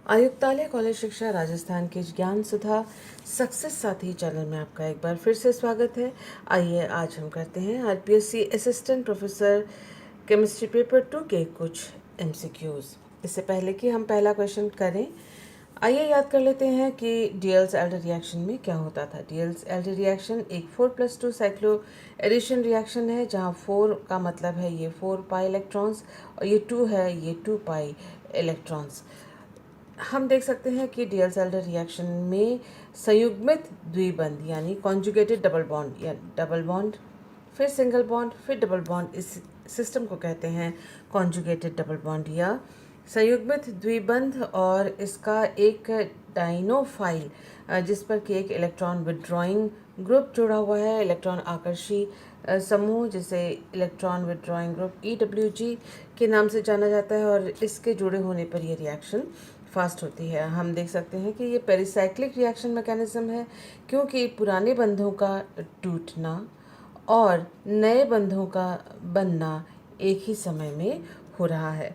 आयुक्तालय कॉलेज शिक्षा राजस्थान के ज्ञान सुधा सक्सेस साथी चैनल में आपका एक बार फिर से स्वागत है। आइए आज हम करते हैं RPSC assistant professor chemistry paper 2 के कुछ एमसीक्यूज। इससे पहले कि हम पहला क्वेश्चन करें, आइए याद कर लेते हैं कि डियल्स-एल्डर रिएक्शन में क्या होता था। डियल्स-एल्डर रिएक्शन एक 4+2 साइक्लो एडिशन रिएक्शन है, जहां 4 का मतलब है ये 4 पाई इलेक्ट्रॉन्स और ये 2 है ये 2 पाई इलेक्ट्रॉन्स। हम देख सकते हैं कि डियल्स-एल्डर रिएक्शन में संयुग्मित द्विबंध यानी कॉन्जुगेटेड डबल बॉन्ड या डबल बॉन्ड फिर सिंगल बॉन्ड फिर डबल बॉन्ड, इस सिस्टम को कहते हैं कॉन्जुगेटेड डबल बॉन्ड या संयुग्मित द्विबंध। और इसका एक डाइनोफाइल जिस पर कि एक इलेक्ट्रॉन विड्रॉइंग ग्रुप जुड़ा हुआ है, इलेक्ट्रॉन आकर्षी समूह जिसे इलेक्ट्रॉन विड्रॉइंग ग्रुप EWG के नाम से जाना जाता है, और इसके जुड़े होने पर यह रिएक्शन फास्ट होती है। हम देख सकते हैं कि ये पेरिसाइक्लिक रिएक्शन मैकेनिज्म है, क्योंकि पुराने बंधों का टूटना और नए बंधों का बनना एक ही समय में हो रहा है।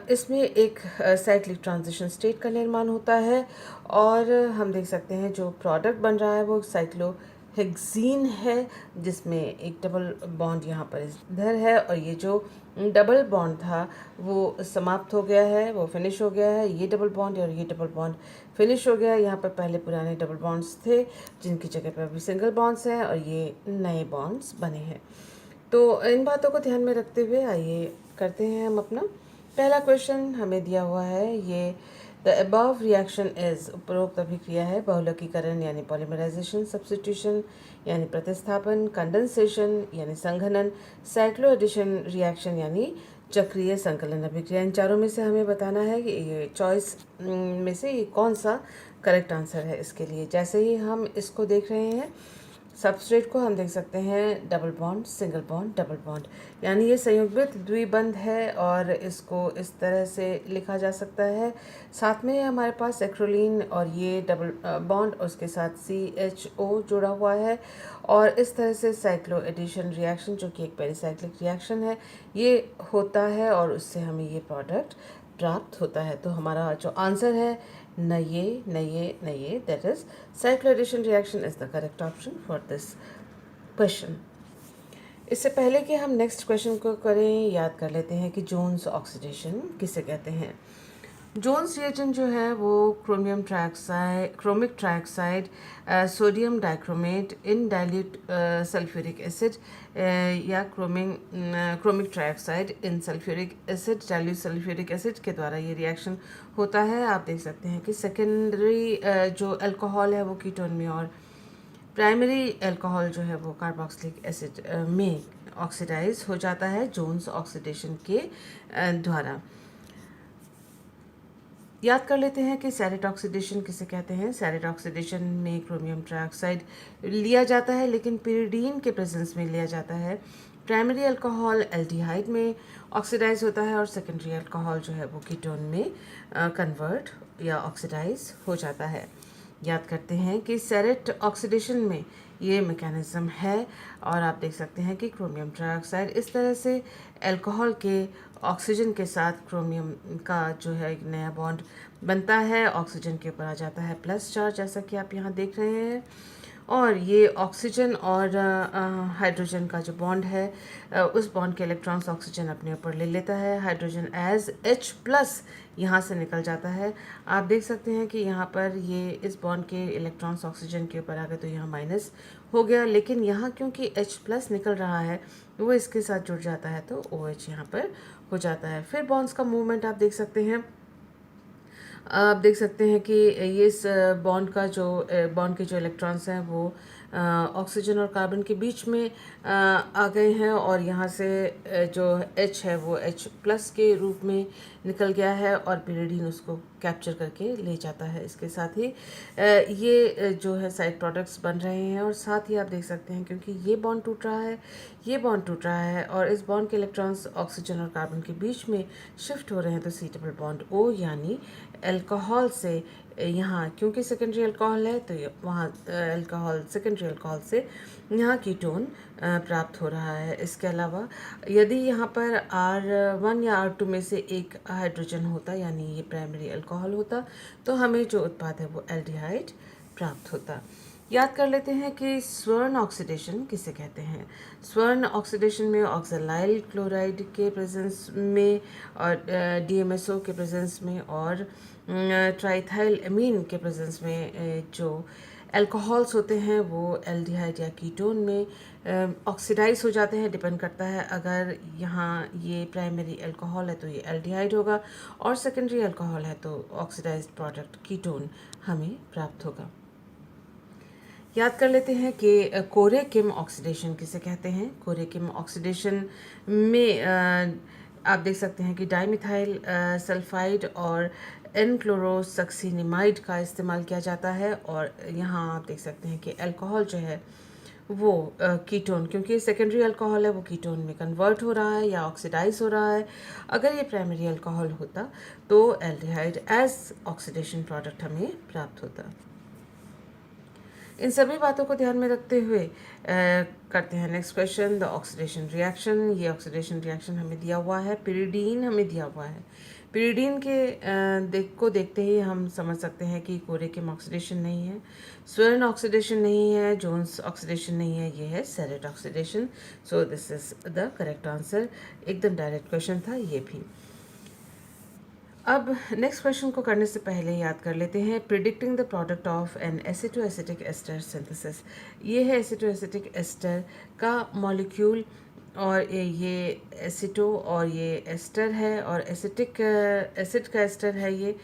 इसमें एक साइक्लिक ट्रांजिशन स्टेट का निर्माण होता है, और हम देख सकते हैं जो प्रोडक्ट बन रहा है वो साइक्लोहेक्सीन है, जिसमें एक डबल बॉन्ड यहाँ पर इधर है, और ये जो डबल बॉन्ड था वो समाप्त हो गया है, वो फिनिश हो गया है। ये डबल बॉन्ड और ये डबल बॉन्ड फिनिश हो गया है। यहाँ पर पहले पुराने डबल बॉन्ड्स थे जिनकी जगह पर अभी सिंगल बॉन्ड्स हैं, और ये नए बॉन्ड्स बने हैं। तो इन बातों को ध्यान में रखते हुए आइए करते हैं हम अपना पहला क्वेश्चन। हमें दिया हुआ है ये द अबव रिएक्शन इज, उपरोक्त अभिक्रिया है बहुलकीकरण यानी पॉलीमराइजेशन, सब्स्टिट्यूशन यानी प्रतिस्थापन, कंडेंसेशन यानी संघनन, साइक्लो एडिशन रिएक्शन यानी चक्रीय संकलन अभिक्रिया। इन चारों में से हमें बताना है कि ये चॉइस में से ये कौन सा करेक्ट आंसर है इसके लिए। जैसे ही हम इसको देख रहे हैं, सबस्ट्रेट को हम देख सकते हैं double bond single bond double bond, यानी ये संयुग्मित द्विबंध है, और इसको इस तरह से लिखा जा सकता है। साथ में हमारे पास एक्रोलीन और ये डबल बॉन्ड, उसके साथ CHO जुड़ा हुआ है, और इस तरह से साइक्लो एडिशन रिएक्शन जो कि एक पेरिसाइक्लिक रिएक्शन है ये होता है, और उससे हमें ये प्रोडक्ट प्राप्त होता है। तो हमारा जो आंसर है न ये, that is cycloaddition reaction is the correct option for this question. इससे पहले कि हम नेक्स्ट क्वेश्चन को करें, याद कर लेते हैं कि जोन्स ऑक्सीडेशन किसे कहते हैं। जोन्स रिएजेंट जो है वो chromic trioxide sodium dichromate in dilute sulphuric acid या chromic trioxide in sulphuric acid dilute sulphuric acid के द्वारा ये रिएक्शन होता है। आप देख सकते हैं कि सेकेंडरी जो अल्कोहल है वो कीटोन में, और प्राइमरी अल्कोहल जो है वो कार्बोक्सिलिक एसिड में ऑक्सीडाइज हो जाता है जोन्स ऑक्सीडेशन के द्वारा। याद कर लेते हैं कि सैरेट ऑक्सीडेशन किसे कहते हैं। सैरेट ऑक्सीडेशन में क्रोमियम ट्राइऑक्साइड लिया जाता है, लेकिन पिरिडीन के प्रेजेंस में लिया जाता है। प्राइमरी अल्कोहल एल्डिहाइड में ऑक्सीडाइज होता है, और सेकेंडरी अल्कोहल जो है वो कीटोन में कन्वर्ट या ऑक्सीडाइज हो जाता है। याद करते हैं कि सैरेट ऑक्सीडेशन में ये मैकेनिज्म है, और आप देख सकते हैं कि क्रोमियम ट्राइऑक्साइड इस तरह से अल्कोहल के ऑक्सीजन के साथ क्रोमियम का जो है एक नया बॉन्ड बनता है, ऑक्सीजन के ऊपर आ जाता है प्लस चार्ज, जैसा कि आप यहाँ देख रहे हैं। और ये ऑक्सीजन और हाइड्रोजन का जो बॉन्ड है, उस बॉन्ड के इलेक्ट्रॉन्स ऑक्सीजन अपने ऊपर ले लेता है। हाइड्रोजन एज H+ यहाँ से निकल जाता है। आप देख सकते हैं कि यहाँ पर ये इस बॉन्ड के इलेक्ट्रॉन्स ऑक्सीजन के ऊपर आ गए, तो यहाँ माइनस हो गया, लेकिन यहाँ क्योंकि H+ निकल रहा है वो इसके साथ जुड़ जाता है, तो OH यहाँ पर हो जाता है। फिर बॉन्ड्स का मूवमेंट आप देख सकते हैं। आप देख सकते हैं कि ये इस बॉन्ड के जो इलेक्ट्रॉन्स हैं वो ऑक्सीजन और कार्बन के बीच में आ गए हैं, और यहाँ से जो H है वो H+ के रूप में निकल गया है, और पिरिडीन उसको कैप्चर करके ले जाता है। इसके साथ ही ये जो है साइड प्रोडक्ट्स बन रहे हैं, और साथ ही आप देख सकते हैं क्योंकि ये बॉन्ड टूट रहा है, ये बॉन्ड टूट रहा है, और इस बॉन्ड के इलेक्ट्रॉन्स ऑक्सीजन और कार्बन के बीच में शिफ्ट हो रहे हैं, तो C बॉन्ड O यानी अल्कोहल से यहाँ, क्योंकि सेकेंडरी अल्कोहल है तो वहाँ अल्कोहल सेकेंडरी सेकेंडरी अल्कोहल से यहाँ कीटोन प्राप्त हो रहा है। इसके अलावा यदि यहाँ पर R1 या R2 में से एक हाइड्रोजन होता, यानी ये प्राइमरी अल्कोहल होता, तो हमें जो उत्पाद है वो एल्डिहाइड प्राप्त होता। याद कर लेते हैं कि स्वर्ण ऑक्सीडेशन किसे कहते हैं। स्वर्ण ऑक्सीडेशन में ऑक्सैलाइल क्लोराइड के प्रेजेंस में और DMSO के प्रेजेंस में और ट्राइथाइल अमीन के प्रेजेंस में जो अल्कोहल्स होते हैं वो एल्डिहाइड या कीटोन में ऑक्सीडाइज हो जाते हैं। डिपेंड करता है, अगर यहाँ ये प्राइमरी अल्कोहल है तो ये एल्डिहाइड होगा, और सेकेंडरी अल्कोहल है तो ऑक्सीडाइज्ड प्रोडक्ट कीटोन हमें प्राप्त होगा। याद कर लेते हैं कि कोरेकिम ऑक्सीडेशन किसे कहते हैं। कोरेकिम ऑक्सीडेशन में आप देख सकते हैं कि डाइमिथाइल सल्फाइड और N-क्लोरोसक्सिनिमाइड का इस्तेमाल किया जाता है, और यहाँ आप देख सकते हैं कि अल्कोहल जो है वो कीटोन, क्योंकि सेकेंडरी अल्कोहल है वो कीटोन में कन्वर्ट हो रहा है या ऑक्सीडाइज हो रहा है। अगर ये प्राइमरी अल्कोहल होता तो एल्डिहाइड एज ऑक्सीडेशन प्रोडक्ट हमें प्राप्त होता। इन सभी बातों को ध्यान में रखते हुए करते हैं next question, the oxidation reaction. ये ऑक्सीडेशन रिएक्शन हमें दिया हुआ है, पिरिडीन हमें दिया हुआ है। पिरिडीन के को देखते ही हम समझ सकते हैं कि कोरेकिम ऑक्सीडेशन नहीं है, स्वर्ण ऑक्सीडेशन नहीं है, जोन्स ऑक्सीडेशन नहीं है, ये है Sarett oxidation. So this is the correct answer. एकदम डायरेक्ट क्वेश्चन था ये भी। अब नेक्स्ट क्वेश्चन को करने से पहले याद कर लेते हैं predicting the product of an acetoacetic ester synthesis. ये है एसिटोएसिटिक एस्टर का मॉलिक्यूल, और ये एसिटो और ये एस्टर है, और एसिटिक एसिड का एस्टर है ये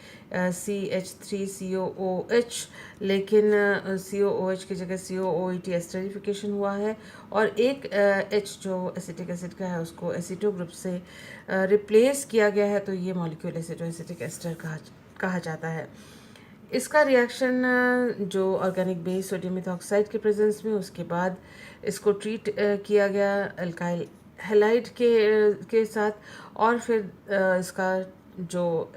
CH3COOH, लेकिन COOH की जगह COOET एस्टरिफिकेशन हुआ है, और एक H जो एसिटिक एसिड का है उसको एसिटो ग्रुप से रिप्लेस किया गया है, तो ये मॉलिक्यूल एसिटोएसिटिक एस्टर कहा जाता है। इसका रिएक्शन जो ऑर्गेनिक बेस सोडियम मेथॉक्साइड के प्रेजेंस में, उसके बाद इसको ट्रीट किया गया अल्काइल हैलाइड के साथ, और फिर इसका जो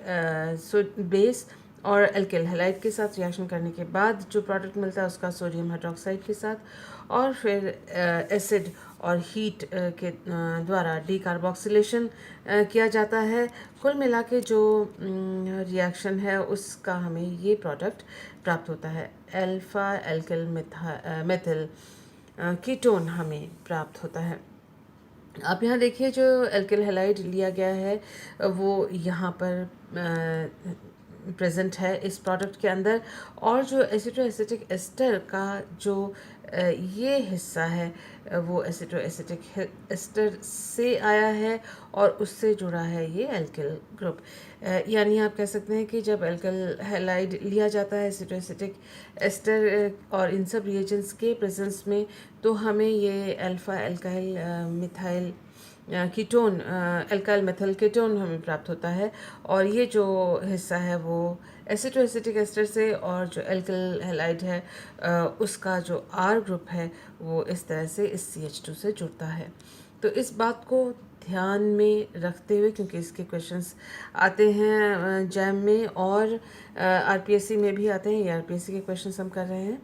बेस और अल्किल हैलाइड के साथ रिएक्शन करने के बाद जो प्रोडक्ट मिलता है उसका सोडियम हाइड्रोक्साइड के साथ, और फिर एसिड और हीट के द्वारा डीकार्बोक्सिलेशन किया जाता है। कुल मिला के जो रिएक्शन है उसका हमें ये प्रोडक्ट प्राप्त होता है, अल्फा एल्किल मेथिल कीटोन हमें प्राप्त होता है। आप यहाँ देखिए जो एल्किल हैलाइड लिया गया है वो यहाँ पर प्रेजेंट है इस प्रोडक्ट के अंदर, और जो एसिटोएसिटिक एस्टर का जो ये हिस्सा है वो एसिटोएसिटिक एस्टर से आया है और उससे जुड़ा है ये एल्किल ग्रुप। यानी आप कह सकते हैं कि जब एल्किल हैलाइड लिया जाता है एसिटोएसिटिक एस्टर और इन सब रिएजेंट्स के प्रेजेंस में, तो हमें ये alpha alkyl methyl ketone alkyl methyl ketone हमें प्राप्त होता है, और ये जो हिस्सा है वो एसिटोएसिटिक एस्टर से, और जो एल्किल हैलाइड है उसका जो R ग्रुप है वो इस तरह से इस CH2 से जुड़ता है। तो इस बात को ध्यान में रखते हुए, क्योंकि इसके क्वेश्चंस आते हैं जैम में और RPSC में भी आते हैं, ये RPSC के क्वेश्चंस हम कर रहे हैं।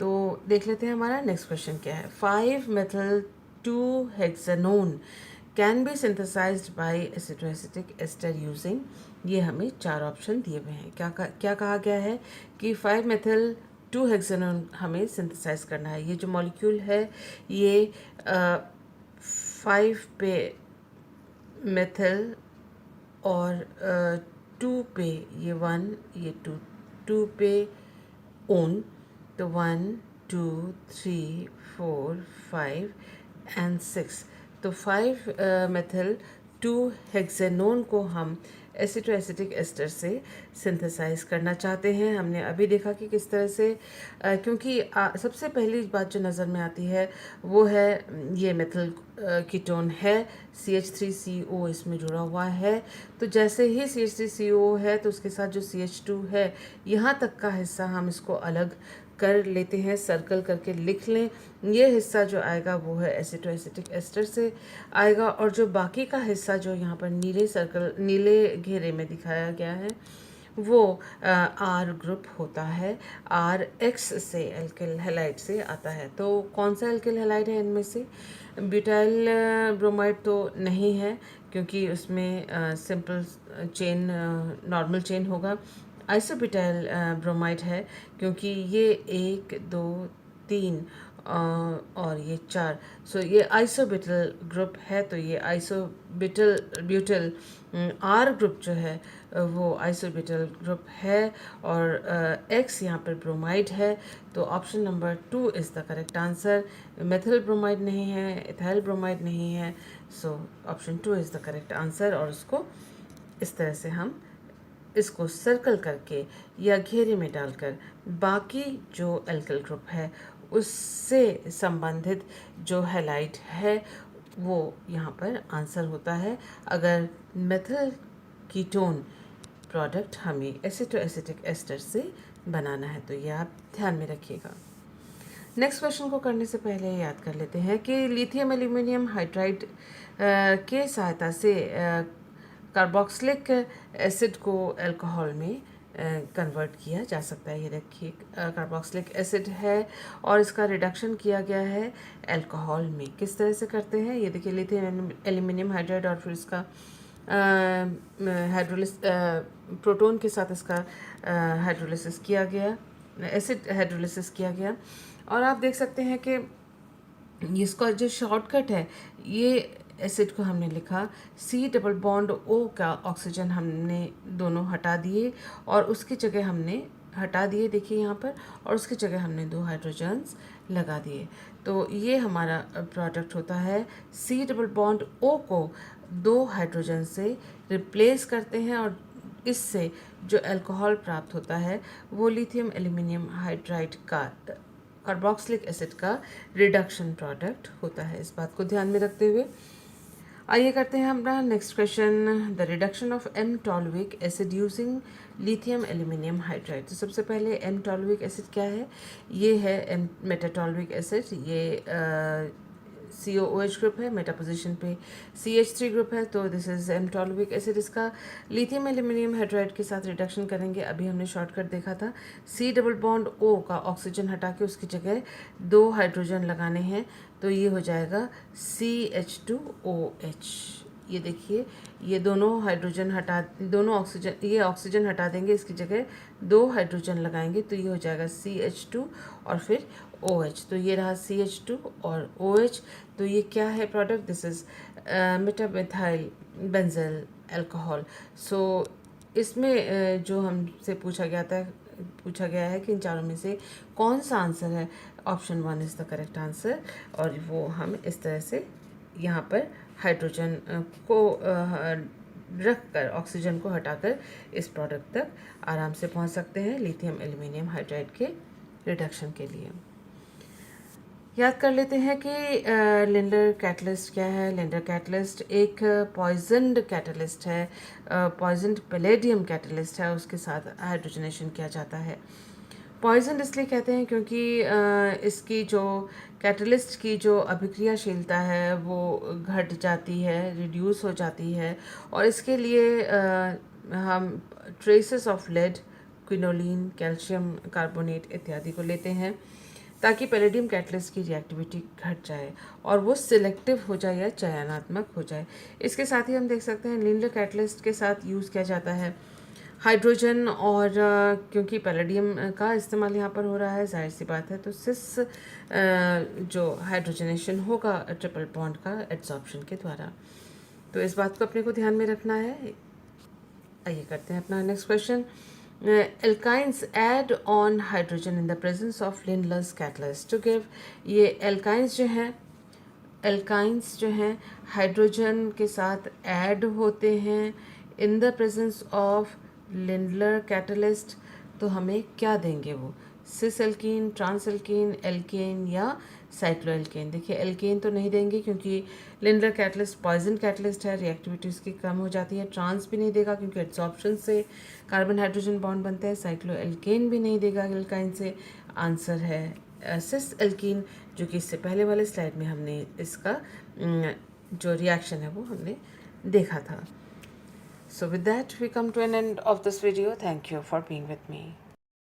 तो देख लेते हैं हमारा नेक्स्ट क्वेश्चन क्या है। 5-methyl 2-hexanone can be synthesized by acetoacetic ester using, ये हमें 4 ऑप्शन दिए हुए हैं। क्या कहा गया है कि 5-methyl 2-hexanone हमें सिंथेसाइज करना है। ये जो मॉलिक्यूल है ये 5 पे मेथिल और 2 पे ये 1, ये 2 पे ओन, तो 1 2 3 4 5 एंड 6, तो 5-methyl 2-hexanone को हम एसिटोएसिटिक एस्टर से सिंथेसाइज करना चाहते हैं। हमने अभी देखा कि किस तरह से क्योंकि सबसे पहली बात जो नज़र में आती है वो है ये मेथिल कीटोन है, CH3CO इसमें जुड़ा हुआ है, तो जैसे ही CH3CO है तो उसके साथ जो CH2 है यहाँ तक का हिस्सा हम इसको अलग कर लेते हैं, सर्कल करके लिख लें। ये हिस्सा जो आएगा वो है एसिटोएसिटिक एस्टर से आएगा, और जो बाकी का हिस्सा जो यहाँ पर नीले घेरे में दिखाया गया है वो आर ग्रुप होता है। आर एक्स से एल्किल हैलाइड से आता है। तो कौन सा एल्किल हैलाइड है इनमें से? ब्यूटाइल ब्रोमाइड तो नहीं है, क्योंकि उसमें सिंपल चेन, नॉर्मल चेन होगा। आइसोब्यूटाइल ब्रोमाइड है, क्योंकि ये 1 2 3 और ये 4, सो ये आइसोब्यूटल ग्रुप है। तो ये आइसोब्यूटल ब्यूटल आर ग्रुप जो है वो आइसोब्यूटल ग्रुप है। और एक्स यहाँ पर ब्रोमाइड है। तो option number 2 is the correct answer. Methyl bromide नहीं है, इथाइल ब्रोमाइड नहीं है। So option 2 is the correct answer. और उसको इस तरह से हम इसको सर्कल करके या घेरे में डालकर बाकी जो एल्किल ग्रुप है उससे संबंधित जो हैलाइड है वो यहाँ पर आंसर होता है। अगर मेथिल कीटोन प्रोडक्ट हमें एसिटो एसिटिक एस्टर से बनाना है, तो ये आप ध्यान में रखिएगा। नेक्स्ट क्वेश्चन को करने से पहले याद कर लेते हैं कि लिथियम एल्यूमिनियम हाइड्राइड के सहायता से कार्बोक्सिलिक एसिड को अल्कोहल में कन्वर्ट किया जा सकता है। ये देखिए कार्बोक्सिलिक एसिड है और इसका रिडक्शन किया गया है अल्कोहल में। किस तरह से करते हैं ये देखिए, लिथियम एल्यूमिनियम हाइड्राइड और फिर इसका हाइड्रोलिस प्रोटॉन के साथ इसका हाइड्रोलिसिस किया गया, एसिड हाइड्रोलिसिस किया गया। और आप देख सकते हैं कि इसका जो शॉर्टकट है, ये एसिड को हमने लिखा C डबल बॉन्ड O का ऑक्सीजन हमने दोनों हटा दिए और उसकी जगह हमने हटा दिए, देखिए यहाँ पर, और उसकी जगह हमने 2 हाइड्रोजन्स लगा दिए। तो ये हमारा प्रोडक्ट होता है। C डबल बॉन्ड O को 2 हाइड्रोजन से रिप्लेस करते हैं और इससे जो अल्कोहल प्राप्त होता है वो लिथियम एल्यूमिनियम हाइड्राइड का कार्बोक्सिलिक एसिड का रिडक्शन प्रोडक्ट होता है। इस बात को ध्यान में रखते हुए आइए करते हैं हमारा next question, the reduction of m toluic acid using lithium aluminium hydride. तो सबसे पहले एम टॉलुइक एसिड क्या है? ये है एम मेटाटॉलुइक एसिड। ये COOH ग्रुप है, मेटा पोजीशन पे CH3 ग्रुप है, तो this is M toluic acid. इसका लिथियम एल्यूमिनियम हाइड्राइड के साथ रिडक्शन करेंगे। अभी हमने शॉर्टकट देखा था, C डबल बॉन्ड O का ऑक्सीजन हटा के उसकी जगह 2 हाइड्रोजन लगाने हैं, तो ये हो जाएगा CH2OH। ये देखिए, ये दोनों हाइड्रोजन हटा, दोनों ऑक्सीजन, ये ऑक्सीजन हटा देंगे, इसकी जगह 2 हाइड्रोजन लगाएंगे, तो ये हो जाएगा CH2 और फिर OH। तो ये रहा CH2 और OH। तो ये क्या है product? This is meta methyl benzyl alcohol. So इसमें जो हमसे पूछा गया है कि इन चारों में से कौन सा आंसर है। Option 1 is the correct answer. और वो हम इस तरह से यहाँ पर हाइड्रोजन को रख कर, ऑक्सीजन को हटाकर इस प्रोडक्ट तक आराम से पहुँच सकते हैं लिथियम एल्यूमिनियम हाइड्राइड के रिडक्शन के लिए। याद कर लेते हैं कि लिंडर कैटलिस्ट क्या है। लिंडर कैटलिस्ट एक पॉइजनड कैटलिस्ट है, पॉइजनड पैलेडियम कैटलिस्ट है, उसके साथ हाइड्रोजनेशन किया जाता है। पॉइजन इसलिए कहते हैं क्योंकि इसकी जो कैटलिस्ट की जो अभिक्रियाशीलता है वो घट जाती है, रिड्यूस हो जाती है, और इसके लिए हम traces of lead, quinoline, calcium carbonate इत्यादि को लेते हैं ताकि पैलेडियम कैटलिस्ट की रिएक्टिविटी घट जाए और वो सिलेक्टिव हो जाए या चयनात्मक हो जाए। इसके साथ ही हम देख सकते हैं लिंडर कैटलिस्ट के साथ यूज़ किया जाता है हाइड्रोजन, और क्योंकि पैलेडियम का इस्तेमाल यहाँ पर हो रहा है, जाहिर सी बात है, तो सिस जो हाइड्रोजनेशन होगा ट्रिपल बॉन्ड का एड्सॉर्प्शन के द्वारा। तो इस बात को अपने को ध्यान में रखना है। आइए करते हैं अपना next question. Alkynes add on hydrogen in the presence of Lindlar's catalyst to give. ये एल्काइंस जो हैं हाइड्रोजन के साथ ऐड होते हैं in the presence of Lindlar catalyst, तो हमें क्या देंगे वो? Cis alkene, trans alkene, alkane या साइक्लोएल्केन। देखिए एल्केन तो नहीं देंगे क्योंकि लिंडलर कैटलिस्ट पॉइजन कैटलिस्ट है, रिएक्टिविटी उसकी कम हो जाती है। ट्रांस भी नहीं देगा क्योंकि एड्सॉर्प्शन से कार्बन हाइड्रोजन बॉन्ड बनते हैं। साइक्लोएल्केन भी नहीं देगा एल्काइन से। आंसर है सिस एल्कीन, जो कि इससे पहले वाले स्लाइड में हमने इसका जो रिएक्शन है वो हमने देखा था। So with that, we come to an end of this video. Thank you for being with me.